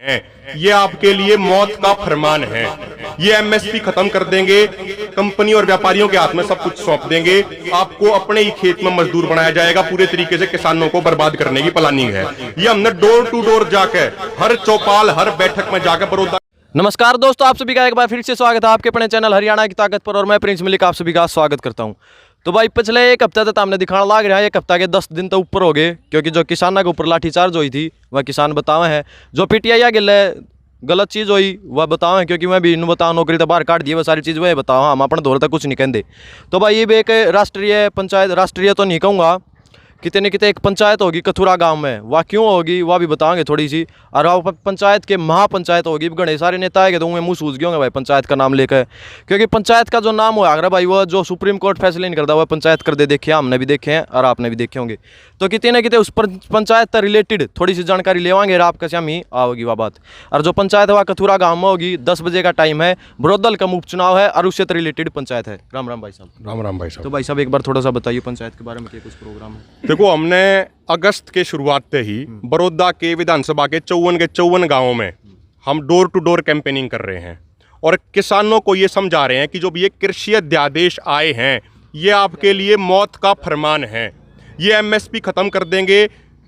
हैं। ये आपके लिए मौत का फरमान है। ये एमएसपी खत्म कर देंगे, कंपनी और व्यापारियों के हाथ में सब कुछ सौंप देंगे। आपको अपने ही खेत में मजदूर बनाया जाएगा। पूरे तरीके से किसानों को बर्बाद करने की प्लानिंग है। ये हमने डोर टू डोर जाकर, हर चौपाल, हर बैठक में जाकर बड़ौदा। नमस्कार दोस्तों, आप सभी का एक बार फिर से स्वागत है आपके अपने चैनल हरियाणा की ताकत पर। और मैं प्रिंस मलिक आप सभी का स्वागत करता हूं। तो भाई पिछले एक हफ्ते तक हमने दिखाना लग रहा है, एक हफ्ता के 10 दिन तो ऊपर हो गए, क्योंकि जो किसानों के ऊपर लाठीचार्ज हुई थी वह किसान बतावे हैं। जो पीटीआई गिले गलत चीज़ हुई वह बताओ है, क्योंकि मैं भी इन बताओ नौकरी तो बाहर काट दिए, वह सारी चीज़ वह बताओ, हम अपने दौर तक कुछ नहीं कहते। तो भाई ये भी एक राष्ट्रीय पंचायत, राष्ट्रीय तो नहीं कहूँगा, कितने न कितने एक पंचायत होगी कथुरा गांव में, वह क्यों होगी वह भी बताएंगे थोड़ी सी। और वह पंचायत के महापंचायत होगी, गणेश सारे नेता है तो मुँह सूझ गए होंगे भाई पंचायत का नाम लेकर, क्योंकि पंचायत का जो नाम हुआ अगर भाई वह जो सुप्रीम कोर्ट फैसले नहीं करता वह पंचायत कर दे, देखे हमने भी देखे हैं और आपने भी देखे होंगे। तो कितने न कितने उस पंचायत से रिलेटेड थोड़ी सी जानकारी लेवाएंगे, आपका श्याम ही आओगी वह बात। और जो पंचायत है वह कथुरा गाँव में होगी, 10 बजे का टाइम है, बरोदल का उपचुनाव है और उससे रिलेटेड पंचायत है। राम राम भाई साहब। राम राम भाई साहब। तो भाई साहब एक बार थोड़ा सा बताइए पंचायत के बारे में, क्या कुछ प्रोग्राम है? देखो, हमने अगस्त के शुरुआत से ही बड़ौदा के विधानसभा के 54 गांवों में हम डोर टू डोर कैंपेनिंग कर रहे हैं और किसानों को ये समझा रहे हैं कि जो भी ये कृषि अध्यादेश आए हैं ये आपके लिए मौत का फरमान है। ये एमएसपी खत्म कर देंगे,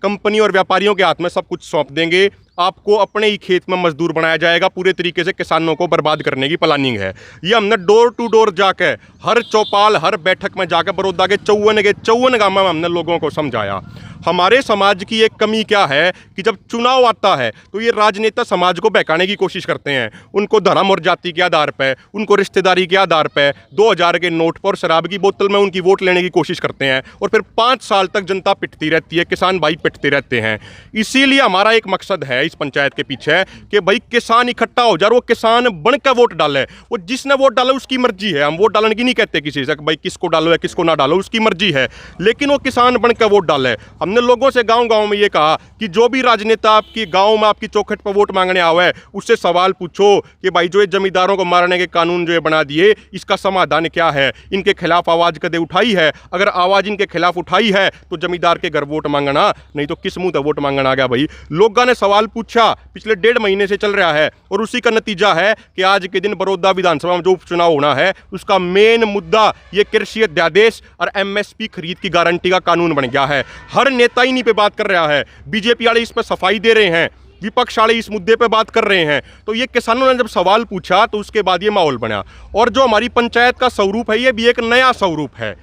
कंपनी और व्यापारियों के हाथ में सब कुछ सौंप देंगे। आपको अपने ही खेत में मजदूर बनाया जाएगा। पूरे तरीके से किसानों को बर्बाद करने की प्लानिंग है। ये हमने डोर टू डोर जाकर, हर चौपाल, हर बैठक में जाकर बड़ौदा के 54 गाँव में हमने लोगों को समझाया। हमारे समाज की एक कमी क्या है कि जब चुनाव आता है तो ये राजनेता समाज को बहकाने की कोशिश करते हैं। उनको धर्म और जाति के आधार पर, उनको रिश्तेदारी के आधार पर 2000 के नोट पर, शराब की बोतल में उनकी वोट लेने की कोशिश करते हैं और फिर 5 साल तक जनता पिटती रहती है, किसान भाई पिटते रहते हैं। इसीलिए हमारा एक मकसद है इस पंचायत के पीछे कि भाई किसान इकट्ठा हो जाए, वो किसान बनकर वोट डाले। वो जिसने वोट डाला उसकी मर्जी है, हम वोट डालने की नहीं कहते किसी से भाई किसको डालो या किसको ना डालो, उसकी मर्जी है, लेकिन वो किसान बनकर वोट डाले। हमने लोगों से गांव-गांव में ये कहा कि जो भी राजनेता आपकी गांव में आपकी चौखट पर वोट मांगने आवे उससे सवाल पूछो कि भाई जो ये जमींदारों को मारने के कानून जो ये बना दिए इसका समाधान क्या है, इनके खिलाफ आवाज कदे उठाई है? अगर आवाज इनके खिलाफ उठाई है तो जमींदार के घर वोट मांगना, नहीं तो किस मुंह तक वोट मांगना आ गया भाई। लोगों ने सवाल पूछा, पिछले 1.5 महीने से चल रहा है और उसी का नतीजा है कि आज के दिन बड़ौदा विधानसभा में जो उपचुनाव होना है उसका मेन मुद्दा ये कृषि अध्यादेश और एमएसपी खरीद की गारंटी का कानून बन गया है। हर नेता इन्हीं पे बात कर रहा है, बीजेपी वाले इस पर सफाई दे रहे हैं, विपक्ष वाले इस मुद्दे पे बात कर रहे हैं। तो ये किसानों ने जब सवाल पूछा तो उसके बाद ये माहौल बना। और जो हमारी पंचायत का स्वरूप है ये भी एक नया स्वरूप है।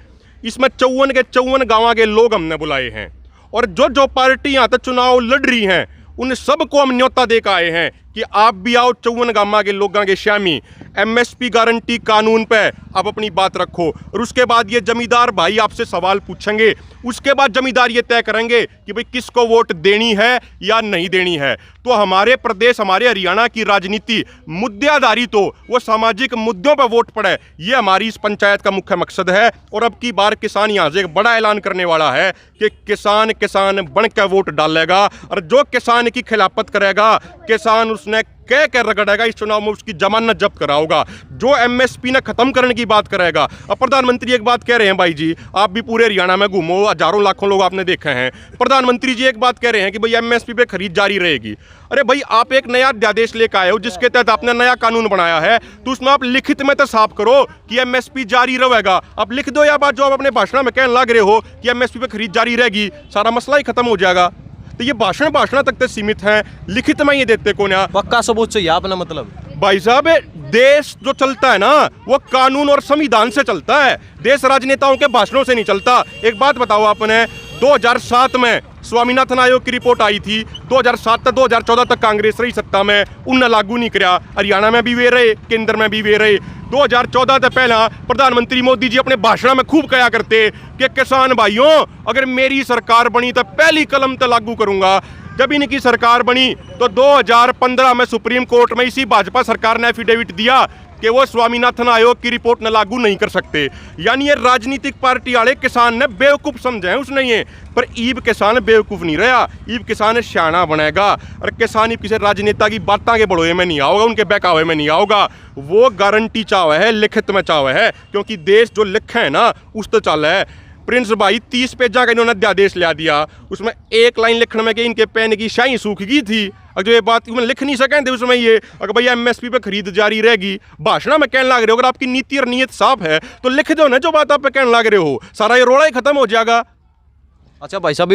इसमें 54 गाँव के लोग हमने बुलाए हैं और जो पार्टी यहाँ तक चुनाव लड़ रही हैं उन सबको हम न्योता दे के आए हैं कि आप भी आओ 54 गाँव के लोगों के शामी एमएसपी गारंटी कानून पे आप अपनी बात रखो। और उसके बाद ये जमींदार भाई आपसे सवाल पूछेंगे, उसके बाद जमींदार ये तय करेंगे कि भाई किसको वोट देनी है या नहीं देनी है। तो हमारे प्रदेश, हमारे हरियाणा की राजनीति मुद्दे आधारित हो, वो सामाजिक मुद्दों पर वोट पड़े, ये हमारी इस पंचायत का मुख्य मकसद है। और अब की बार किसान यहाँ से एक बड़ा ऐलान करने वाला है कि किसान बनकर वोट डालेगा और जो किसान की खिलाफत करेगा किसान उसने कह कर रगड़ेगा, इस चुनाव में उसकी जमानत जब्त कराओगा। जो एमएसपी ने खत्म करने की बात करेगा। अब प्रधानमंत्री एक बात कह रहे हैं भाई जी, आप भी पूरे हरियाणा में घूमो, हजारों लाखों लोग आपने देखे हैं, प्रधानमंत्री जी एक बात कह रहे हैं कि भाई एमएसपी पे खरीद जारी रहेगी। अरे भाई आप एक नया अध्यादेश लेकर आए हो जिसके तहत आपने नया कानून बनाया है, तो उसमें आप लिखित में तो साफ करो कि एमएसपी जारी रहेगा। आप लिख दो या बात जो आप अपने भाषण में कहने लग रहे हो कि एमएसपी पे खरीद जारी रहेगी, सारा मसला ही खत्म हो जाएगा। तो ये भाषण तक तो सीमित है, लिखित में ये देते कौन है? पक्का सबूत चाहिए आपने, मतलब भाई साहब देश जो चलता है ना वो कानून और संविधान से चलता है, देश राजनेताओं के भाषणों से नहीं चलता। एक बात बताओ, आपने 2007 में स्वामीनाथन आयोग की रिपोर्ट आई थी, 2007 से 2014 तक कांग्रेस रही सत्ता में, उनने लागू नहीं किया। हरियाणा में भी वे रहे, केंद्र में भी वे रहे। 2014 से पहला प्रधानमंत्री मोदी जी अपने भाषण में खूब कहा करते कि किसान भाइयों अगर मेरी सरकार बनी तो पहली कलम तो लागू करूंगा। जब इनकी सरकार बनी तो 2015 में सुप्रीम कोर्ट में इसी भाजपा सरकार ने एफिडेविट दिया कि वो स्वामीनाथन आयोग की रिपोर्ट न लागू नहीं कर सकते। यानी ये राजनीतिक पार्टी वाले किसान ने बेवकूफ़ समझे हैं उसने ये, पर ईब किसान बेवकूफ़ नहीं रहा, ईब किसान सियाना बनेगा। और किसान किसी राजनेता की बातों के बड़ोए में नहीं आओगा, उनके बहकावे में नहीं आओगा। वो गारंटी चावे है, लिखित में चावे है, क्योंकि देश जो लिखे है ना उस तो चल है। प्रिंस भाई 30 पेजा का इन्होंने अध्यादेश ला दिया, उसमें एक लाइन लिखने में कि इनके पेन की शाही सूख गई थी। अगर ये बात लिख नहीं सकें थे उसमें ये, अगर भैया एमएसपी पे खरीद जारी रहेगी, भाषण में कहने लग रहे हो, अगर आपकी नीति और नीयत साफ है तो लिख दो ना जो बात आप पे कहने लग रहे हो, सारा ये रोड़ा ही खत्म हो जाएगा। अच्छा भाई साहब,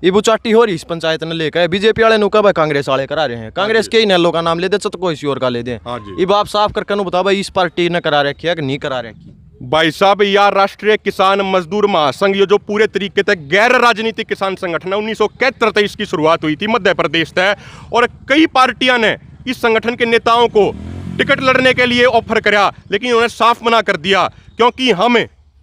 ये बुचाटी हो रही इस पंचायत ने लेकर बीजेपी वाले नु कब कांग्रेस वाले करा रहे हैं, कांग्रेस के ही नलों का नाम ले दे तो कोई और का ले दे। ये बात साफ करके बताओ भाई, इस पार्टी ने करा रखी है कि नहीं करा रखी? भाई साहब यार, राष्ट्रीय किसान मजदूर महासंघ ये जो पूरे तरीके से गैर राजनीतिक किसान संगठन है, 1971 इसकी शुरुआत हुई थी मध्य प्रदेश से, और कई पार्टियां ने इस संगठन के नेताओं को टिकट लड़ने के लिए ऑफर करा, लेकिन उन्होंने साफ मना कर दिया, क्योंकि हम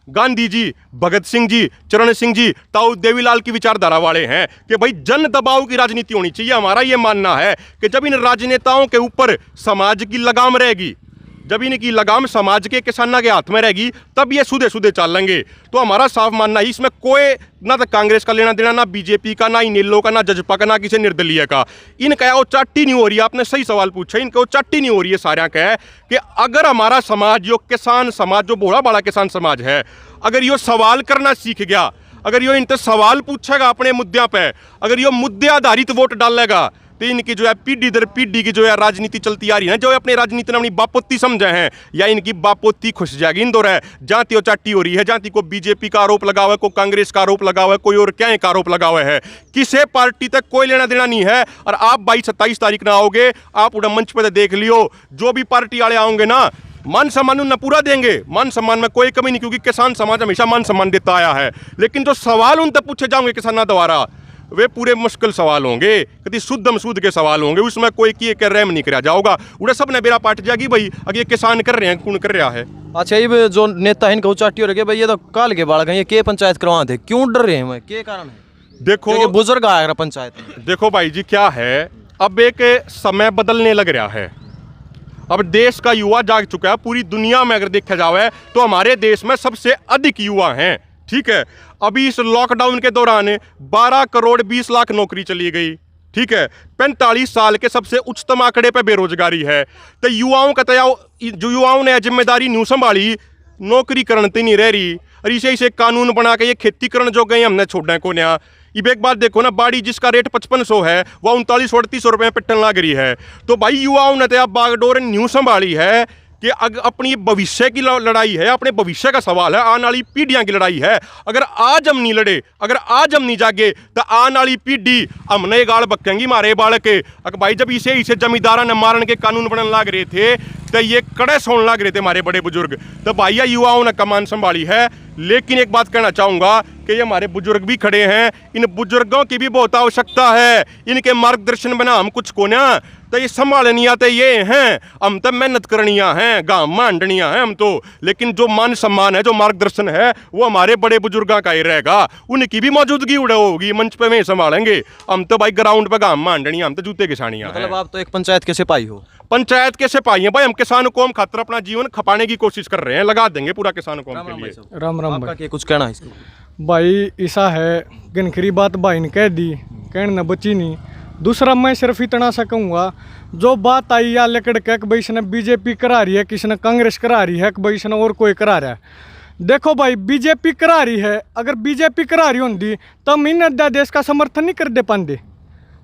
गांधी जी, भगत सिंह जी, चरण सिंह जी, ताऊ देवीलाल की विचारधारा वाले हैं कि भाई जन दबाव की राजनीति होनी चाहिए। हमारा ये मानना है कि जब इन राजनेताओं के ऊपर समाज की लगाम रहेगी, जब इनकी लगाम समाज के किसानों के हाथ में रहेगी, तब ये सूधे सूधे चलेंगे। तो हमारा साफ मानना है, इसमें कोई ना तो कांग्रेस का लेना देना, ना बीजेपी का, ना इनेलो का, ना जजपा का, ना किसी निर्दलीय का। इनका वो चाटी नहीं हो रही है। आपने सही सवाल पूछा, इनका वो चाटी नहीं हो रही है सारा का, कि अगर हमारा समाज जो किसान समाज, जो बड़ा बड़ा किसान समाज है, अगर ये सवाल करना सीख गया, अगर ये इनसे सवाल पूछेगा अपने मुद्दों पर, अगर ये मुद्दे आधारित वोट डालेगा, तो इनकी जो है पीढ़ी दर पीढ़ी की जो है राजनीति चलती आ रही है, जो अपने राजनीति ने अपनी बापोती समझे हैं, या इनकी बापोती खुश जाएगी। इन दौर है जाति और चाटी हो रही है, जाति को बीजेपी का आरोप लगा हुआ है, को कांग्रेस का आरोप लगा हुआ है, कोई और क्या का आरोप लगा हुआ है, किसी पार्टी तक कोई लेना देना नहीं है। और आप 22-27 तारीख ना आओगे, आप उड़ा मंच पर देख लियो, जो भी पार्टी वाले आओगे ना, मान सम्मान उन्हें पूरा देंगे, मान सम्मान में कोई कमी नहीं, क्योंकि किसान समाज हमेशा मान सम्मान देता आया है। लेकिन जो सवाल उन तक पूछे जाओगे किसानों द्वारा, वे पूरे मुश्किल सवाल होंगे, कभी शुद्ध मसूद के सवाल होंगे, उसमें कोई किए कर रहम नहीं करा जाओगा। उड़े सब ने बेरा पाट जाएगी भाई, अगर ये किसान कर रहे हैं, कौन कर रहा है। अच्छा, ये जो नेता है इनका उचाटी हो रही है भाई, ये तो काल के बालक हैं, ये के पंचायत करवा थे, क्यों डर रहे हैं, के कारण है? देखो बुजुर्ग आया रहा पंचायत में। देखो भाई जी, क्या है, अब एक समय बदलने लग रहा है, अब देश का युवा जाग चुका है। पूरी दुनिया में अगर देखा जाए तो हमारे देश में सबसे अधिक युवा हैं, ठीक है। अभी इस लॉकडाउन के दौरान 12 करोड़ 20 लाख नौकरी चली गई, ठीक है। 45 साल के सबसे उच्चतम आंकड़े पे बेरोजगारी है। तो युवाओं का जो युवाओं ने जिम्मेदारी न्यू संभाली, नौकरी करते नहीं रह रही, और इसे कानून बना के ये खेती करण जो गए हमने छोड़ना को नया। अब एक बात देखो ना, बाड़ी जिसका रेट 5500 है वह 39-38 रुपये में पिटन लग रही है। तो भाई युवाओं ने तो अब बागडोर न्यू संभाली है कि अपनी भविष्य की लड़ाई है, अपने भविष्य का सवाल है, आने वाली पीढ़ियां की लड़ाई है। अगर आज हम नहीं लड़े, अगर आज हम नहीं जागे, तो आने वाली पीढ़ी हमने गाड़ बकेंगी मारे बाल के। अगर भाई जब इसे जमींदारा ने मारन के कानून बनने लग रहे थे, तो ये कड़े सोने लग रहे थे हमारे बड़े बुजुर्ग। तो भाई युवाओं ने कमान संभाली है। लेकिन एक बात कहना चाहूँगा कि ये हमारे बुजुर्ग भी खड़े हैं, इन बुजुर्गों की भी बहुत आवश्यकता है, इनके मार्गदर्शन बिना हम कुछ को ना, तो ये संभालनी आते ये हैं, हम तो मेहनत करनिया हैं, गाँव मांडनिया हैं हम तो। लेकिन जो मान सम्मान है, जो मार्गदर्शन है, वो हमारे बड़े बुजुर्गों का ही रहेगा, उनकी भी मौजूदगी उड़ा होगी, मंच पे में संभालेंगे। हम तो भाई ग्राउंड पे गाँव मांडनिया, हम तो जूते किसानियाँ। मतलब आप तो एक पंचायत के सिपाही हो? पंचायत के सिपाही हैं भाई, हम किसान कौम खातर अपना जीवन खपाने की कोशिश कर रहे हैं, लगा देंगे पूरा किसान कौम के लिए। राम राम आपका क्या कुछ कहना है इसको? भाई ऐसा है, गनखरी बात भाई ने कह दी, कहने न बची नहीं। दूसरा मैं सिर्फ इतना सा कहूँगा, जो बात आई या लेकर के भाई इसने बीजेपी करा रही है, किसी ने कांग्रेस करा रही है, कि भाई इसने और कोई करा रहा है। देखो भाई, बीजेपी करा रही है, अगर बीजेपी करा रही होंगी तो हम इन अध्यादेश का समर्थन नहीं कर दे पाते,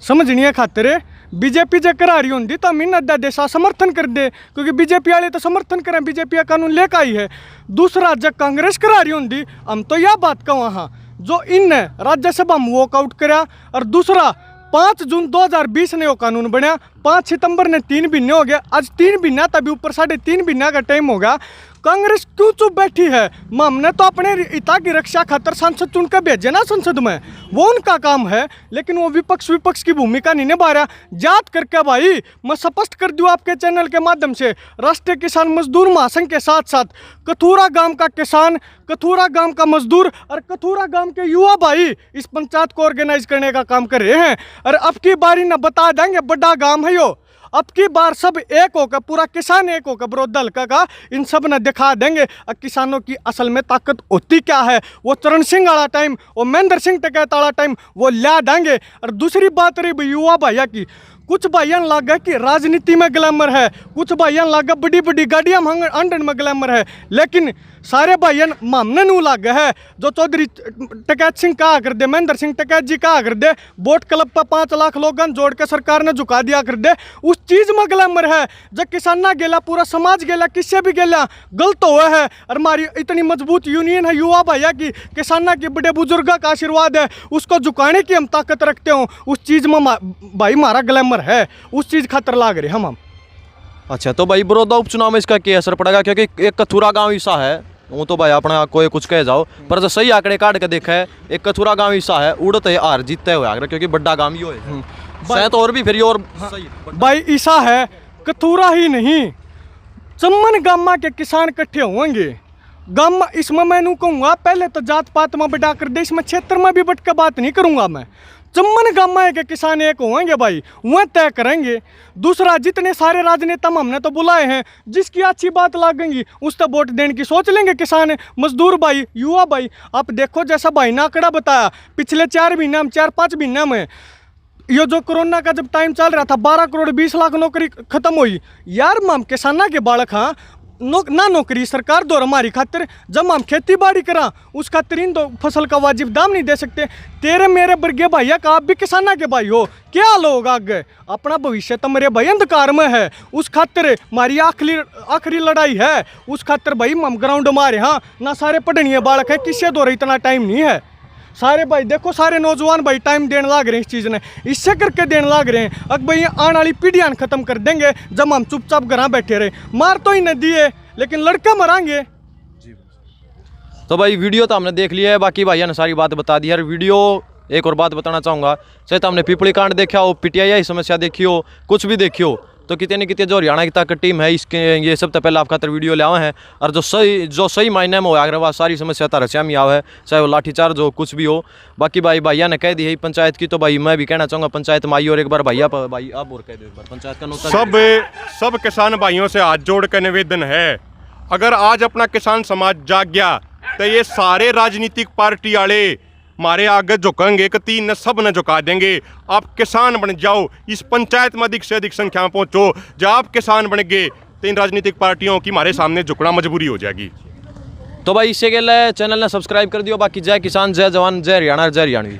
समझनी खातिर। बीजेपी जो करा रही होंगी तो हम इन अध्यादेश का समर्थन कर दे, क्योंकि बीजेपी वाले तो समर्थन करें, बीजेपी का कानून लेकर आई है। दूसरा, जब कांग्रेस करा रही होंगी, हम तो यह बात कहूँ हाँ, जो इन राज्यसभा में वॉकआउट करा। और दूसरा, 5 जून 2020 ने वो कानून बनया, 5 सितंबर ने 3 महीने हो गया, आज 3 महीना तभी ऊपर 3.5 महीना का टाइम हो गया। कांग्रेस क्यों चुप बैठी है? हमने तो अपने हिता की रक्षा खातर सांसद चुन कर भेजे ना संसद में, वो उनका काम है। लेकिन वो विपक्ष की भूमिका नहीं निभा रहा। जात करके भाई मैं स्पष्ट कर दूँ आपके चैनल के माध्यम से, राष्ट्रीय किसान मजदूर महासंघ के साथ साथ कथूरा गांव का किसान, कथूरा गांव का मजदूर और कथूरा गांव के युवा भाई इस पंचायत को ऑर्गेनाइज करने का काम कर रहे हैं। और अब की बारी न बता देंगे, बड़ा गांव है यो, अब की बार सब एक होकर, पूरा किसान एक होकर विरोध हल्का का इन सब ने दिखा देंगे किसानों की असल में ताकत होती क्या है। वो चरण सिंह वाला टाइम, वो महेंद्र सिंह टिकैत वाला टाइम वो ला देंगे। और दूसरी बात रही युवा भैया की, कुछ भाइयों लगा कि राजनीति में ग्लैमर है, कुछ भाइयों लगा बड़ी बड़ी गाड़ियाँ अंडन में ग्लैमर है, लेकिन सारे भाई मामने नू लग है जो चौधरी टिकैत सिंह कहा कर दे, महेंद्र सिंह टिकैत जी कहा कर दे, बोट क्लब पर 5 लाख लोग जोड़ के सरकार ने झुका दिया कर दे, उस चीज में ग्लैमर है। जब किसाना गेला, पूरा समाज गेला, किससे भी गेला गलत हुआ है। और हमारी इतनी मजबूत यूनियन है युवा भैया की, किसाना के बड़े बुजुर्ग का आशीर्वाद है, उसको झुकाने की हम ताकत रखते हो। उस चीज में भाई हमारा ग्लैमर है, उस चीज खातर लाग रहे हम। अच्छा, तो भाई बड़ौदा उपचुनाव में इसका क्या असर पड़ेगा? क्योंकि एक कथूरा गांव ऐसा है, वो तो भाई अपना कोई कुछ कह जाओ, पर जो सही आंकड़े काट के देखा है, एक कथूरा गांव ऐसा है उड़ते हार जीतते हुए आगरा, क्योंकि बड़ा गांव ही है शायद, और भी फिर और सही भाई ऐसा है, कथूरा ही नहीं, चम्मन गामा के किसान इकट्ठे होंगे। गामा इसमें मैं नू कहूँगा, पहले तो जात पात में बढ़ा कर दे, इसमें क्षेत्र में भी बट के बात नहीं करूँगा मैं। चम्मन गामा के किसान एक होंगे भाई, वह तय करेंगे। दूसरा, जितने सारे राजनेता हमने तो बुलाए हैं, जिसकी अच्छी बात लगेंगी उस तक वोट देने की सोच लेंगे किसान, मजदूर भाई, युवा भाई। आप देखो जैसा भाई ने आंकड़ा बताया, पिछले 4 महीना में, 4-5 महीना में, ये जो कोरोना का जब टाइम चल रहा था, 12 करोड़ 20 लाख नौकरी खत्म हुई यार। हम किसाना के बालक हाँ, ना नौकरी सरकार दो हमारी खातिर, जब हम खेती बाड़ी करा उस खातिर इन दो फसल का वाजिब दाम नहीं दे सकते। तेरे मेरे बर्गे भैया का, आप भी किसाना के भाई हो, क्या लोग आगे अपना भविष्य तो मेरे भाई अंधकार में है। उस खातिर हमारी आखिरी लड़ाई है, उस खातिर भाई हम ग्राउंड मारे हाँ ना। सारे पढ़नीय बालक है, किससे दो इतना टाइम नहीं है। सारे भाई देखो, सारे नौजवान भाई टाइम देने लाग रहे हैं इस चीज़ ने, इससे करके देने लाग रहे हैं। अब भाई आने वाली पीढ़ियाँ खत्म कर देंगे जब हम चुपचाप घर बैठे रहे। मार तो ही नहीं दिए, लेकिन लड़का मरांगे। तो भाई वीडियो तो हमने देख लिया है, बाकी भैया ने सारी बात बता दी है। वीडियो एक और बात बताना चाहूँगा, चाहे तो हमने पिपली कांड देखा हो, PTI समस्या देखी हो, कुछ भी देखी हो, तो कितने न कितने जो हरियाणा की ताकत टीम है इसके, ये सब तो पहले आप खातर वीडियो ले आए हैं। और जो सही मायने में हो आगे सारी समस्या तार श्यामी आवे है, चाहे वो लाठीचार्ज हो, कुछ भी हो। बाकी भाई भैया ने कह दी है पंचायत की, तो भाई मैं भी कहना चाहूँगा पंचायत में आई। और एक बार भैया भाई आप और कह दो एक बार पंचायत का नोता। सब किसान भाइयों से हाथ जोड़ कर निवेदन है, अगर आज अपना किसान समाज जाग गया तो ये सारे राजनीतिक पार्टी वाले हमारे आगे झुकेंगे, कि 3 न सब न झुका देंगे। आप किसान बन जाओ, इस पंचायत में अधिक से अधिक संख्या में पहुंचो। जब आप किसान बन गए तो इन राजनीतिक पार्टियों की हमारे सामने झुकना मजबूरी हो जाएगी। तो भाई इससे के लिए चैनल ने सब्सक्राइब कर दियो। बाकी जय किसान, जय जवान, जय हरियाणा, जय हरियाणवी।